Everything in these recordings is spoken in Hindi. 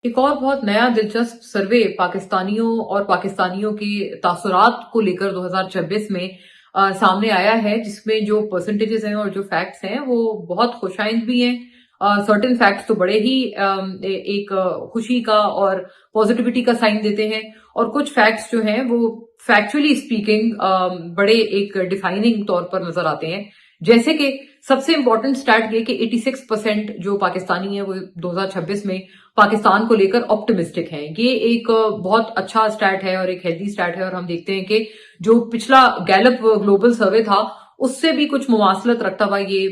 एक और बहुत नया दिलचस्प सर्वे पाकिस्तानियों और पाकिस्तानियों के तासुरात को लेकर 2026 में सामने आया है, जिसमें जो परसेंटेजेस हैं और जो फैक्ट्स हैं वो बहुत खुशाइंद भी हैं। सर्टेन फैक्ट्स तो बड़े ही एक खुशी का और पॉजिटिविटी का साइन देते हैं, और कुछ फैक्ट्स जो हैं वो फैक्चुअली स्पीकिंग बड़े एक डिफाइनिंग तौर पर नजर आते हैं। जैसे कि सबसे इंपॉर्टेंट स्टैट ये कि 86% जो पाकिस्तानी है वो 2026 में पाकिस्तान को लेकर ऑप्टिमिस्टिक हैं। ये एक बहुत अच्छा स्टैट है और एक हेल्दी स्टैट है, और हम देखते हैं कि जो पिछला गैलप ग्लोबल सर्वे था उससे भी कुछ मुमासलत रखता हुआ ये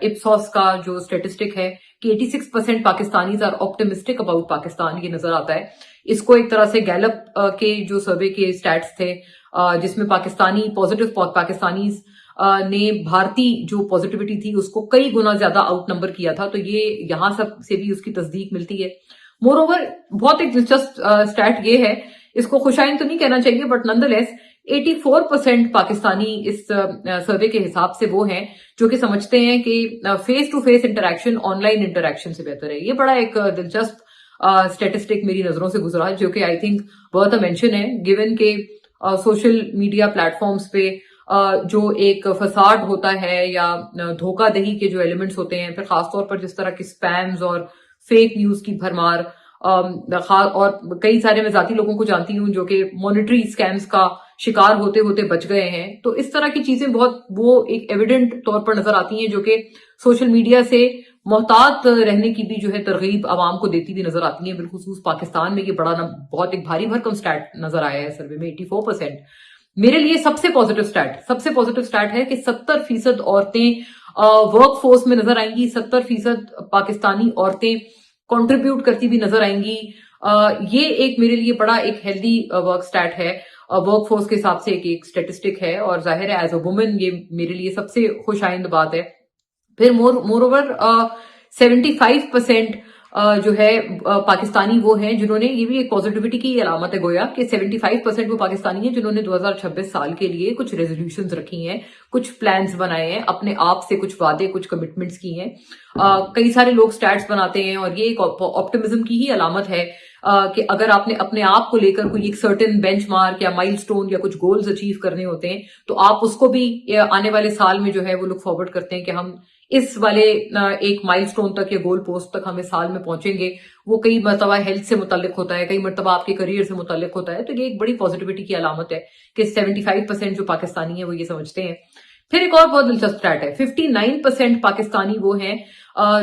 इप्सॉस का जो स्टेटिस्टिक है कि 86% Pakistanis are optimistic about Pakistan, ये नजर आता है। इसको एक तरह से गैलप के जो सर्वे के स्टैट्स थे, जिसमें पाकिस्तानी पॉजिटिव पाकिस्तानीज ने भारतीय जो पॉजिटिविटी थी उसको कई गुना ज्यादा आउट नंबर किया था, तो ये यहां सब से भी उसकी तस्दीक मिलती है। मोर ओवर बहुत एक दिलचस्प स्टैट ये है, इसको खुशाइन तो नहीं कहना चाहिए बट नंदलेस 84% पाकिस्तानी इस सर्वे के हिसाब से वो हैं जो कि समझते हैं कि face to face interaction online interaction से बेहतर है। ये बड़ा एक दिलचस्प स्टेटिस्टिक मेरी नजरों से गुजरा, जो कि I think worth a mention है, गिवन के सोशल मीडिया प्लेटफॉर्म्स पे जो एक फसाड होता है या धोखाधड़ी के जो एलिमेंट्स होते हैं, फिर खासतौर पर जिस तरह के स्पैम्स और फेक न्यूज की भरमार, और कई सारे मैं जाती लोगों को जानती हूं जो कि मॉनेटरी स्कैम्स का शिकार होते होते बच गए हैं, तो इस तरह की चीजें बहुत वो एक एविडेंट तौर पर नजर आती हैं, जो कि सोशल मीडिया से मोहतात रहने की भी जो है तरगीब आवाम को देती हुई नजर आती है। बिलखुसूस पाकिस्तान में ये बड़ा बहुत एक भारी भरकम स्टैट नजर आया है सर्वे में, 84%। मेरे लिए सबसे पॉजिटिव स्टैट है कि 70% औरतें वर्क फोर्स में नजर आएंगी, 70% पाकिस्तानी औरतें कंट्रीब्यूट करती भी नजर आएंगी। ये एक मेरे लिए बड़ा एक हेल्दी वर्क स्टैट है, वर्क फोर्स के हिसाब से एक स्टेटिस्टिक है, और जाहिर है एज अ वुमन ये मेरे लिए सबसे खुशाइंद बात है। फिर मोर ओवर 75% जो है पाकिस्तानी वो हैं जिन्होंने, ये भी एक पॉजिटिविटी की अलामत है गोया कि 75% वो पाकिस्तानी हैं जिन्होंने 2026 साल के लिए कुछ रेजोल्यूशंस रखी हैं, कुछ प्लान्स बनाए हैं, अपने आप से कुछ वादे, कुछ कमिटमेंट्स की हैं। कई सारे लोग स्टैट्स बनाते हैं और ये एक ऑप्टिमिज्म की ही अलामत है कि अगर आपने अपने आप को लेकर कोई एक सर्टेन बेंचमार्क या माइलस्टोन या कुछ गोल्स अचीव करने होते हैं, तो आप उसको भी आने वाले साल में जो है वो लुक फॉरवर्ड करते हैं कि हम इस वाले एक माइलस्टोन तक या गोल पोस्ट तक हम इस साल में पहुंचेंगे। वो कई मरतबा हेल्थ से मुतालिक होता है, कई मरतबा आपके करियर से मुतालिक होता है, तो ये एक बड़ी पॉजिटिविटी की अलामत है कि 75% जो पाकिस्तानी है वो ये समझते हैं। फिर एक और बहुत दिलचस्प स्टैट है, 59% पाकिस्तानी वो हैं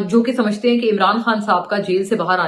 जो कि समझते हैं कि इमरान खान साहब का जेल से बाहर आने